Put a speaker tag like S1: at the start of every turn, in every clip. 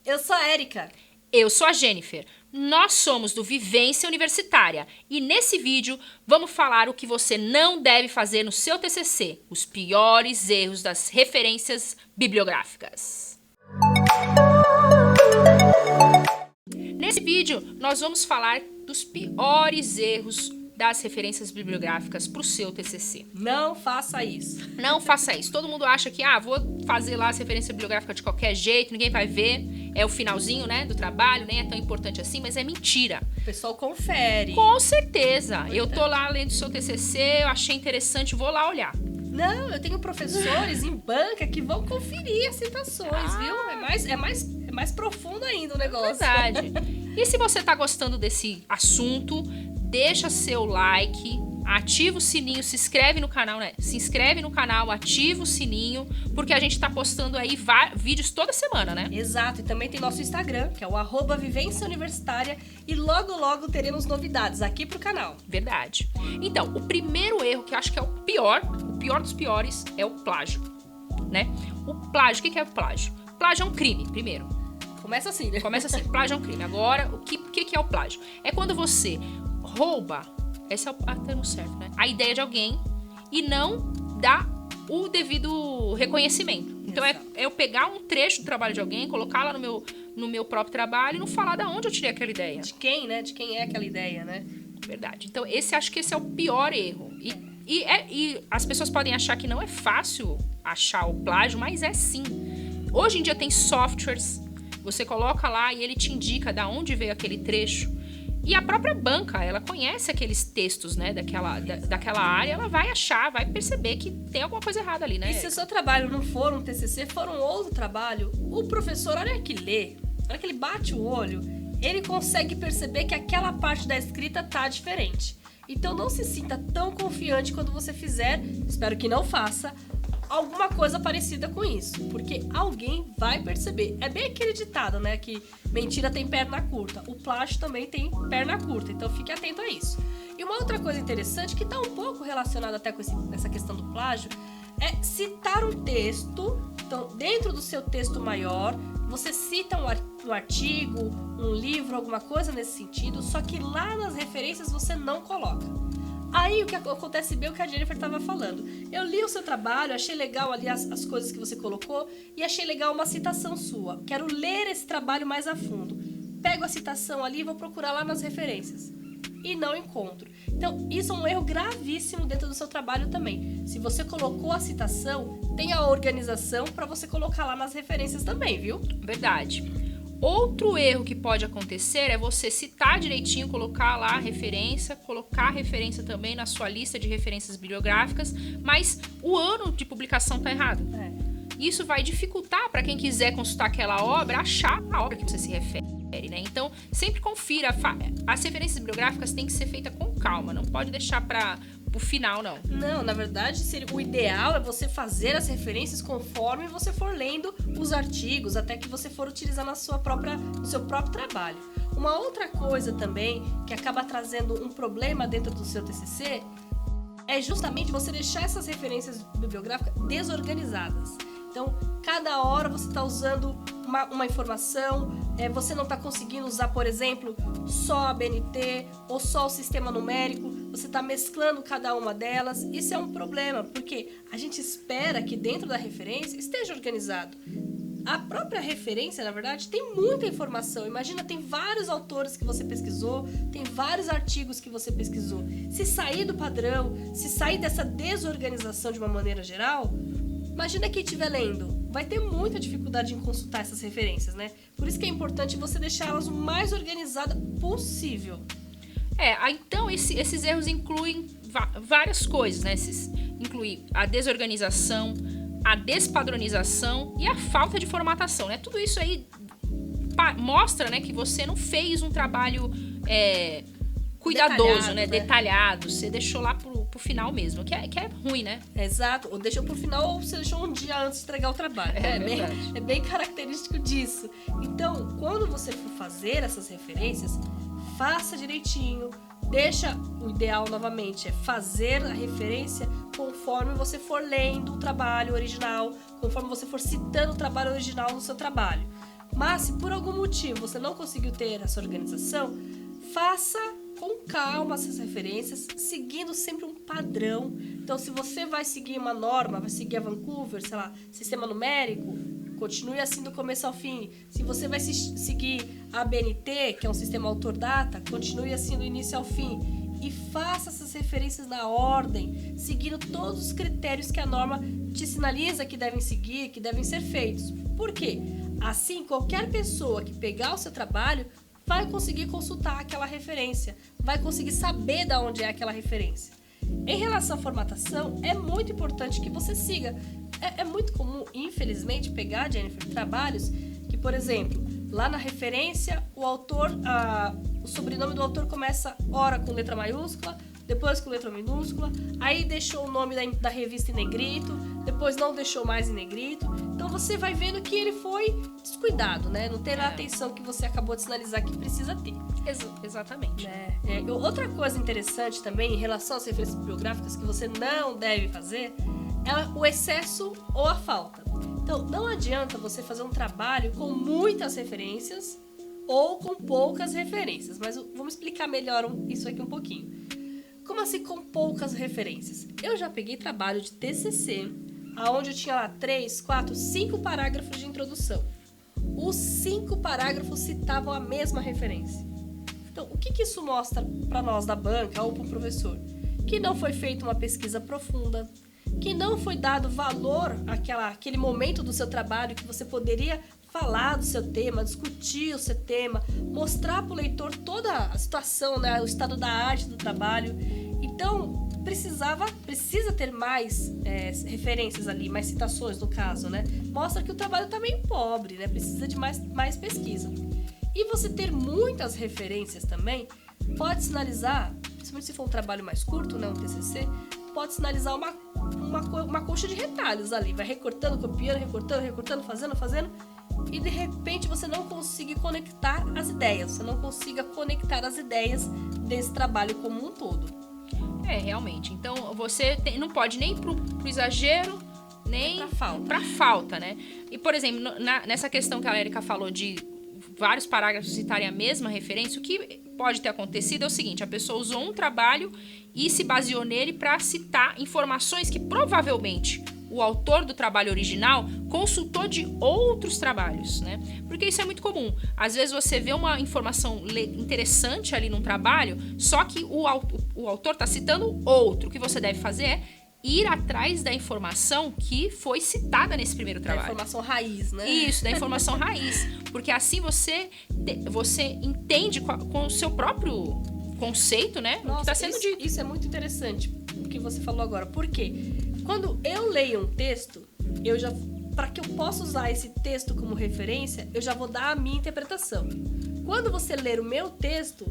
S1: Eu sou a Érica.
S2: Eu sou a Jennifer. Nós somos do Vivência Universitária e nesse vídeo vamos falar o que você não deve fazer no seu TCC, os piores erros das referências bibliográficas. Nesse vídeo nós vamos falar dos piores erros das referências bibliográficas para o seu TCC.
S1: Não faça isso.
S2: Não faça isso. Todo mundo acha que, vou fazer lá as referências bibliográficas de qualquer jeito, ninguém vai ver. É o finalzinho, né, do trabalho, nem é tão importante assim, mas é mentira.
S1: O pessoal confere.
S2: Com certeza. Eu tô lá lendo o seu TCC, eu achei interessante, vou lá olhar.
S1: Não, eu tenho professores em banca que vão conferir as citações, viu? É mais profundo ainda o negócio.
S2: Verdade. E se você tá gostando desse assunto, deixa seu like, ativa o sininho, se inscreve no canal, né? Se inscreve no canal, ativa o sininho, porque a gente tá postando aí vídeos toda semana, né?
S1: Exato, e também tem nosso Instagram, que é o @Vivência Universitária, e logo teremos novidades aqui pro canal.
S2: Verdade. Então, o primeiro erro, que eu acho que é o pior dos piores, é o plágio, né? O plágio, o que é o plágio? Plágio é um crime, primeiro.
S1: Começa assim, né?
S2: Começa assim, plágio é um crime. Agora, o que é o plágio? É quando você rouba, esse é o termo certo, né? A ideia de alguém e não dá o devido reconhecimento. Então é eu pegar um trecho do trabalho de alguém, colocar lá no meu próprio trabalho e não falar de onde eu tirei aquela ideia.
S1: De quem, né? De quem é aquela ideia, né?
S2: Verdade. Então acho que esse é o pior erro. E as pessoas podem achar que não é fácil achar o plágio, mas é sim. Hoje em dia tem softwares, você coloca lá e ele te indica de onde veio aquele trecho. E a própria banca, ela conhece aqueles textos, né, daquela área, ela vai achar, vai perceber que tem alguma coisa errada ali, né?
S1: E se o seu trabalho não for um TCC, for um outro trabalho, o professor, a hora que lê, a hora que ele bate o olho, ele consegue perceber que aquela parte da escrita tá diferente. Então não se sinta tão confiante quando você fizer, espero que não faça, alguma coisa parecida com isso, porque alguém vai perceber. É bem aquele ditado, né, que mentira tem perna curta, o plágio também tem perna curta, então fique atento a isso. E uma outra coisa interessante, que está um pouco relacionada até com essa questão do plágio, é citar um texto. Então, dentro do seu texto maior, você cita um artigo, um livro, alguma coisa nesse sentido, só que lá nas referências você não coloca. Aí o que acontece bem é o que a Jennifer estava falando. Eu li o seu trabalho, achei legal ali as coisas que você colocou e achei legal uma citação sua. Quero ler esse trabalho mais a fundo. Pego a citação ali e vou procurar lá nas referências. E não encontro. Então, isso é um erro gravíssimo dentro do seu trabalho também. Se você colocou a citação, tem a organização para você colocar lá nas referências também, viu?
S2: Verdade. Outro erro que pode acontecer é você citar direitinho, colocar lá a referência, colocar a referência também na sua lista de referências bibliográficas, mas o ano de publicação está errado. Isso vai dificultar para quem quiser consultar aquela obra, achar a obra que você se refere, né? Então, sempre confira. As referências bibliográficas têm que ser feitas com calma, não pode deixar para o final, não.
S1: Não, na verdade, o ideal é você fazer as referências conforme você for lendo os artigos, até que você for utilizar no seu próprio trabalho. Uma outra coisa também que acaba trazendo um problema dentro do seu TCC é justamente você deixar essas referências bibliográficas desorganizadas. Então, cada hora você está usando uma informação, você não está conseguindo usar, por exemplo, só a BNT ou só o sistema numérico, você está mesclando cada uma delas. Isso é um problema, porque a gente espera que dentro da referência esteja organizado. A própria referência, na verdade, tem muita informação. Imagina, tem vários autores que você pesquisou, tem vários artigos que você pesquisou. Se sair do padrão, se sair dessa desorganização de uma maneira geral, imagina quem estiver lendo, vai ter muita dificuldade em consultar essas referências, né? Por isso que é importante você deixar elas o mais organizada possível.
S2: Então esses erros incluem várias coisas, né? Inclui a desorganização, a despadronização e a falta de formatação, né? Tudo isso aí mostra, né, que você não fez um trabalho cuidadoso, né? Detalhado. Você deixou lá pro final mesmo, que é ruim, né?
S1: Exato. Ou deixou pro final ou você deixou um dia antes de entregar o trabalho. É bem característico disso. Então, quando você for fazer essas referências, faça direitinho. Deixa, o ideal novamente é fazer a referência conforme você for lendo o trabalho original, conforme você for citando o trabalho original no seu trabalho. Mas se por algum motivo você não conseguiu ter essa organização, faça com calma essas referências, seguindo sempre um padrão. Então, se você vai seguir uma norma, vai seguir a Vancouver, sei lá, sistema numérico, continue assim do começo ao fim. Se você vai seguir a ABNT, que é um sistema autor data, continue assim do início ao fim. E faça essas referências na ordem, seguindo todos os critérios que a norma te sinaliza que devem seguir, que devem ser feitos. Por quê? Assim, qualquer pessoa que pegar o seu trabalho vai conseguir consultar aquela referência, vai conseguir saber de onde é aquela referência. Em relação à formatação, é muito importante que você siga. É muito comum, infelizmente, pegar, Jennifer, trabalhos que, por exemplo, lá na referência, o autor, o sobrenome do autor começa ora com letra maiúscula, depois com letra minúscula, aí deixou o nome da revista em negrito, depois não deixou mais em negrito. Então você vai vendo que ele foi descuidado, né? Não ter a atenção que você acabou de sinalizar que precisa ter.
S2: Exatamente.
S1: Outra coisa interessante também em relação às referências bibliográficas que você não deve fazer é o excesso ou a falta. Então, não adianta você fazer um trabalho com muitas referências ou com poucas referências, mas vamos explicar melhor isso aqui um pouquinho. Como assim com poucas referências? Eu já peguei trabalho de TCC, onde eu tinha lá 3, 4, 5 parágrafos de introdução. Os 5 parágrafos citavam a mesma referência. Então, o que isso mostra para nós da banca ou para o professor? Que não foi feita uma pesquisa profunda, que não foi dado valor àquele momento do seu trabalho que você poderia falar do seu tema, discutir o seu tema, mostrar para o leitor toda a situação, né, o estado da arte do trabalho. Então, precisa ter mais referências ali, mais citações no caso, né? Mostra que o trabalho está meio pobre, né? Precisa de mais pesquisa. E você ter muitas referências também pode sinalizar, principalmente se for um trabalho mais curto, né, um TCC, pode sinalizar uma colcha de retalhos ali. Vai recortando, copiando, recortando, fazendo, e de repente você não consiga conectar as ideias. Você não consiga conectar as ideias desse trabalho como um todo.
S2: Realmente. Então, você não pode nem pro exagero, nem pra falta, né? E, por exemplo, nessa questão que a Érica falou de vários parágrafos citarem a mesma referência, o que pode ter acontecido é o seguinte: a pessoa usou um trabalho e se baseou nele para citar informações que provavelmente o autor do trabalho original consultou de outros trabalhos, né? Porque isso é muito comum. Às vezes você vê uma informação interessante ali num trabalho, só que o autor está citando outro. O que você deve fazer é ir atrás da informação que foi citada nesse primeiro trabalho.
S1: Da informação raiz, né?
S2: Isso, da informação raiz. Porque assim você entende com o seu próprio conceito, né?
S1: Nossa,
S2: o que está sendo dito.
S1: Isso é muito interessante, o que você falou agora. Por quê? Quando eu leio um texto, para que eu possa usar esse texto como referência, eu já vou dar a minha interpretação. Quando você ler o meu texto,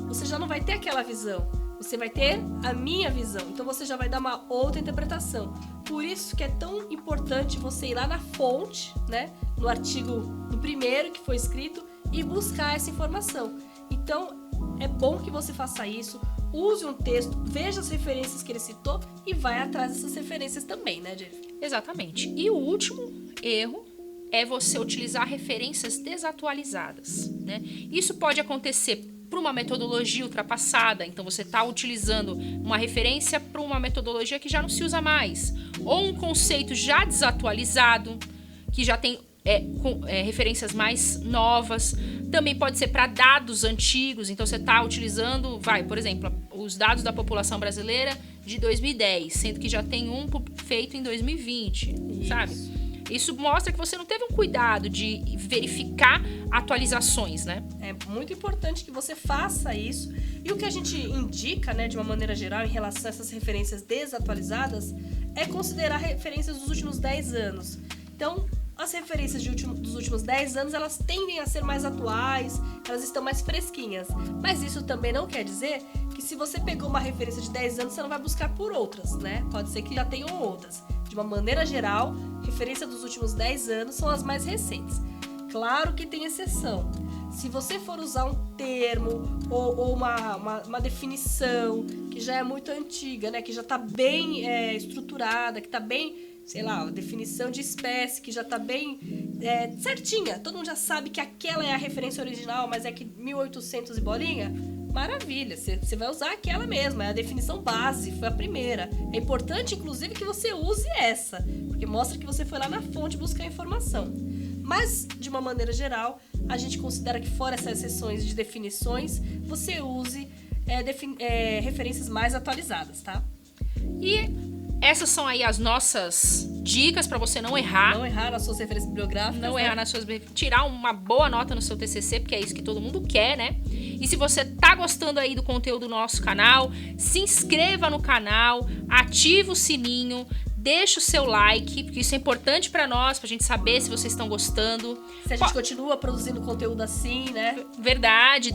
S1: você já não vai ter aquela visão. Você vai ter a minha visão. Então você já vai dar uma outra interpretação. Por isso que é tão importante você ir lá na fonte, né? No artigo do primeiro que foi escrito, e buscar essa informação. Então, é bom que você faça isso. Use um texto, veja as referências que ele citou e vai atrás dessas referências também, né, Jeff?
S2: Exatamente. E o último erro é você utilizar referências desatualizadas, né? Isso pode acontecer por uma metodologia ultrapassada, então você está utilizando uma referência para uma metodologia que já não se usa mais, ou um conceito já desatualizado, que já tem referências mais novas. Também pode ser para dados antigos, então você está utilizando, por exemplo, os dados da população brasileira de 2010, sendo que já tem um feito em 2020,
S1: Isso.
S2: Sabe? Isso mostra que você não teve um cuidado de verificar atualizações, né?
S1: É muito importante que você faça isso. E o que a gente indica, né, de uma maneira geral, em relação a essas referências desatualizadas, é considerar referências dos últimos 10 anos. Então, as referências dos últimos 10 anos, elas tendem a ser mais atuais, elas estão mais fresquinhas. Mas isso também não quer dizer que se você pegou uma referência de 10 anos, você não vai buscar por outras, né? Pode ser que já tenham outras. De uma maneira geral, referência dos últimos 10 anos são as mais recentes. Claro que tem exceção. Se você for usar um termo ou uma definição que já é muito antiga, né? Que já está bem estruturada, que está bem, sei lá, a definição de espécie que já está bem certinha, todo mundo já sabe que aquela é a referência original, mas é que 1800 e bolinha, maravilha, você vai usar aquela mesma, é a definição base, foi a primeira. É importante, inclusive, que você use essa, porque mostra que você foi lá na fonte buscar informação. Mas, de uma maneira geral, a gente considera que fora essas seções de definições, você use referências mais atualizadas, tá?
S2: E essas são aí as nossas dicas para você não errar.
S1: Não errar nas suas referências bibliográficas.
S2: Não errar nas suas... Tirar uma boa nota no seu TCC, porque é isso que todo mundo quer, né? E se você tá gostando aí do conteúdo do nosso canal, se inscreva no canal, ativa o sininho, deixa o seu like, porque isso é importante pra nós, pra gente saber se vocês estão gostando.
S1: Se a gente continua produzindo conteúdo assim, né?
S2: Verdade.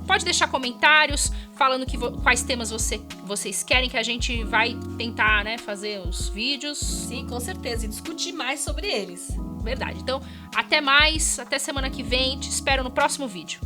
S2: Pode deixar comentários falando quais temas vocês querem que a gente vai tentar, né, fazer os vídeos.
S1: Sim, com certeza. E discutir mais sobre eles.
S2: Verdade. Então, até mais. Até semana que vem. Te espero no próximo vídeo.